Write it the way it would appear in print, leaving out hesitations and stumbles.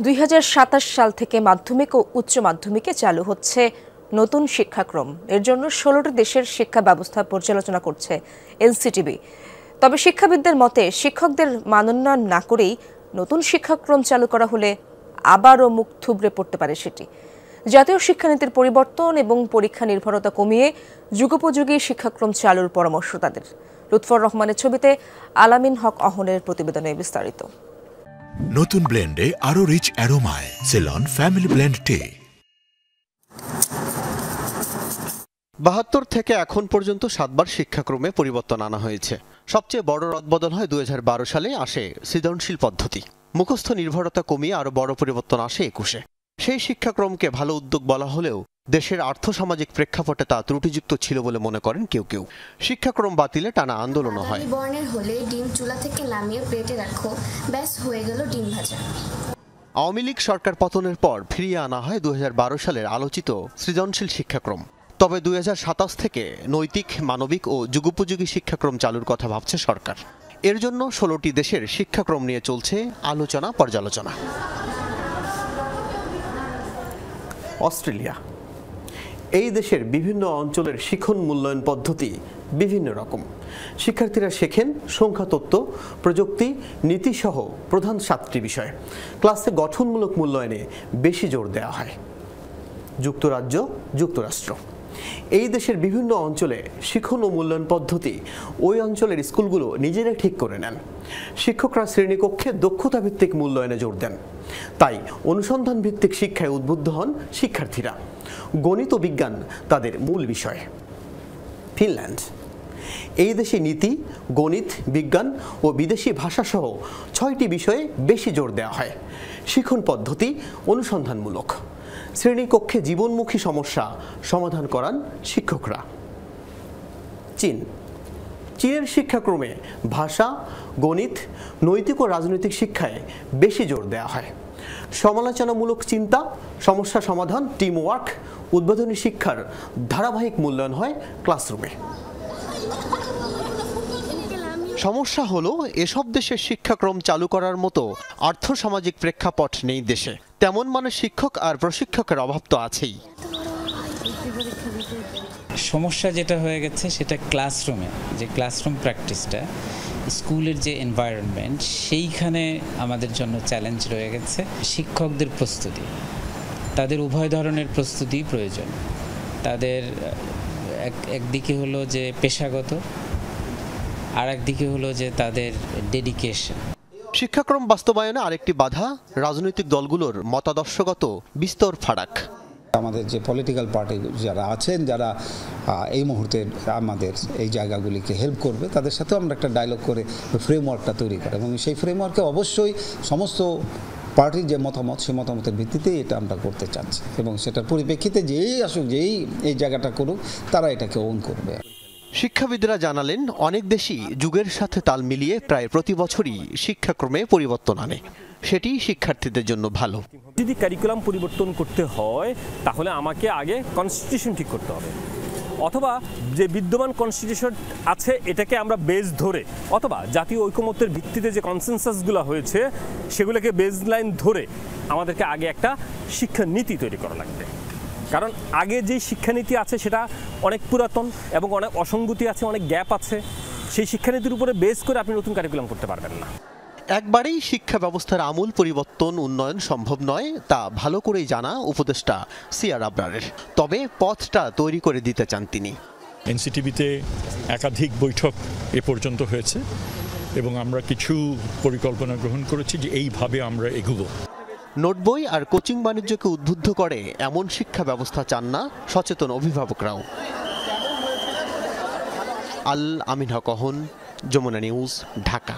2027 সাল থেকে মাধ্যমিক ও উচ্চ মাধ্যমিকে চালু হচ্ছে নতুন শিক্ষাক্রম। এর জন্য 16টি দেশের শিক্ষা ব্যবস্থা পর্যালোচনা করছে এনসিটিবি। তবে শিক্ষাবিদদের মতে শিক্ষকদের মানোন্নয়ন না করেই নতুন শিক্ষাক্রম চালু করা হলে আবারও মুখ থুবড়ে পড়তে পারে সেটি। জাতীয় শিক্ষানীতির পরিবর্তন এবং পরীক্ষা নির্ভরতা কমিয়ে যুগোপযোগী শিক্ষাক্রম চালুর পরামর্শ তাদের। লুৎফর রহমানের ছবিতে আলামিন হক অহনের প্রতিবেদনে বিস্তারিত। নতুন ব্লেন্ডে আরো রিচ অ্যারোমায় সেলন ফ্যামিলি ব্লেন্ড টে। 72 থেকে এখন পর্যন্ত 7বার শিক্ষাক্রমে পরিবর্তন আনা হয়েছে। সবচেয়ে বড় রদবদল হয় 2012 সালে আসে সৃজনশীল পদ্ধতি। মুখস্থ নির্ভরতা কমিয়ে আরো বড় পরিবর্তন আসে 21-এ। সেই শিক্ষাক্রমকে ভালো উদ্যোগ বলা হলেও দেশের আর্থসামাজিক প্রেক্ষাপটে তা ত্রুটিযুক্ত ছিল বলে মনে করেন কেউ কেউ। শিক্ষাক্রম বাতিলে টানা আন্দোলনও হয়। বর্ণের হলে ডিম চুলা থেকে নামিয়ে প্লেটে রাখো, ব্যাস হয়ে গেল ডিম ভাজা। আওয়ামী লীগ সরকার পতনের পর ফিরিয়ে আনা হয় 2012 সালের আলোচিত সৃজনশীল শিক্ষাক্রম। তবে 2027 থেকে নৈতিক, মানবিক ও যুগোপযোগী শিক্ষাক্রম চালুর কথা ভাবছে সরকার। এর জন্য 16টি দেশের শিক্ষাক্রম নিয়ে চলছে আলোচনা পর্যালোচনা। অস্ট্রেলিয়া এই দেশের বিভিন্ন অঞ্চলের শিখন মূল্যায়ন পদ্ধতি বিভিন্ন রকম। শিক্ষার্থীরা শেখেন সংখ্যাতত্ত্ব, প্রযুক্তি, নীতিসহ প্রধান 7টি বিষয়। ক্লাসে গঠনমূলক মূল্যায়নে বেশি জোর দেওয়া হয়। যুক্তরাজ্য, যুক্তরাষ্ট্র এই দেশের বিভিন্ন অঞ্চলে শিখন ও মূল্যায়ন পদ্ধতি ওই অঞ্চলের স্কুলগুলো নিজেরাই ঠিক করে নেন। শিক্ষকরা শ্রেণীকক্ষে দক্ষতা ভিত্তিক মূল্যায়নে জোর দেন। তাই অনুসন্ধান ভিত্তিক শিক্ষায় উদ্বুদ্ধ হন শিক্ষার্থীরা। গণিত ও বিজ্ঞান তাদের মূল বিষয়। ফিনল্যান্ড এই দেশে নীতি, গণিত, বিজ্ঞান ও বিদেশি ভাষাসহ 6টি বিষয়ে বেশি জোর দেওয়া হয়। শিখন পদ্ধতি অনুসন্ধানমূলক। শ্রেণীকক্ষে জীবনমুখী সমস্যা সমাধান করান শিক্ষকরা। চীনের শিক্ষাক্রমে ভাষা, গণিত, নৈতিক ও রাজনৈতিক শিক্ষায় বেশি জোর দেওয়া হয়। সমালোচনামূলক চিন্তা, সমস্যা সমাধান, টিম ওয়ার্ক, উদ্বোধনী শিক্ষার ধারাবাহিক মূল্যায়ন হয় ক্লাসরুমে। সমস্যা হলো এসব দেশের শিক্ষাক্রম চালু করার মতো আর্থসামাজিক প্রেক্ষাপট নেই দেশে। তেমন মানে শিক্ষক আর প্রশিক্ষকের অভাব তো আছেই। সমস্যা যেটা হয়ে গেছে সেটা ক্লাসরুমে, যে ক্লাসরুম প্র্যাকটিসটা, স্কুলের যে এনভায়রনমেন্ট, সেইখানে আমাদের জন্য চ্যালেঞ্জ রয়ে গেছে। শিক্ষকদের প্রস্তুতি, তাদের উভয় ধরনের প্রস্তুতি প্রয়োজন। তাদের একদিকে হলো যে পেশাগত, আর একদিকে হলো যে তাদের ডেডিকেশন। শিক্ষাক্রম বাস্তবায়নে আরেকটি বাধা রাজনৈতিক দলগুলোর মতাদর্শগত বিস্তর ফারাক। আমাদের যে পলিটিক্যাল পার্টি যারা আছেন, যারা এই মুহূর্তে আমাদের এই জায়গাগুলিকে হেল্প করবে, তাদের সাথেও আমরা একটা ডায়লগ করে ফ্রেমওয়ার্কটা তৈরি করি এবং সেই ফ্রেমওয়ার্কে অবশ্যই সমস্ত পার্টির যে মতামত, সেই মতামতের ভিত্তিতেই এটা আমরা করতে চাচ্ছি এবং সেটার পরিপ্রেক্ষিতে যেই আসুক, যেই এই জায়গাটা করুক, তারা এটাকে ওন করবে। শিক্ষাবিদরা জানালেন অনেক দেশই যুগের সাথে তাল মিলিয়ে প্রায় প্রতি বছরই শিক্ষাক্রমে পরিবর্তন আনে। সেটি শিক্ষার্থীদের জন্য ভালো। যদি কারিকুলাম পরিবর্তন করতে হয় তাহলে আমাকে আগে কনস্টিটিউশন ঠিক করতে হবে, অথবা যে বিদ্যমান কনস্টিটিউশন আছে এটাকে আমরা বেস ধরে, অথবা জাতীয় ঐকমত্যের ভিত্তিতে যে কনসেনসাসগুলো হয়েছে সেগুলোকে বেস লাইন ধরে আমাদেরকে আগে একটা শিক্ষানীতি তৈরি করা লাগবে। কারণ আগে যে শিক্ষানীতি আছে সেটা অনেক পুরাতন এবং অনেক অসঙ্গতি আছে, অনেক গ্যাপ আছে। সেই শিক্ষানীতির উপরে বেস করে আপনি নতুন কারিকুলাম করতে পারবেন না। একবারেই শিক্ষা ব্যবস্থার আমূল পরিবর্তন, উন্নয়ন সম্ভব নয়, তা ভালো করেই জানা উপদেষ্টা সিআর আবরারের। তবে পথটা তৈরি করে দিতে চান তিনি। এনসিটিবিতে একাধিক বৈঠক এ পর্যন্ত হয়েছে এবং আমরা কিছু পরিকল্পনা গ্রহণ করেছি যে এইভাবে আমরা এগোবো। নোটবই আর কোচিং বাণিজ্যকে উদ্বুদ্ধ করে এমন শিক্ষা ব্যবস্থা চান না সচেতন অভিভাবকরাও। আমিন হক অহন, যমুনা নিউজ, ঢাকা।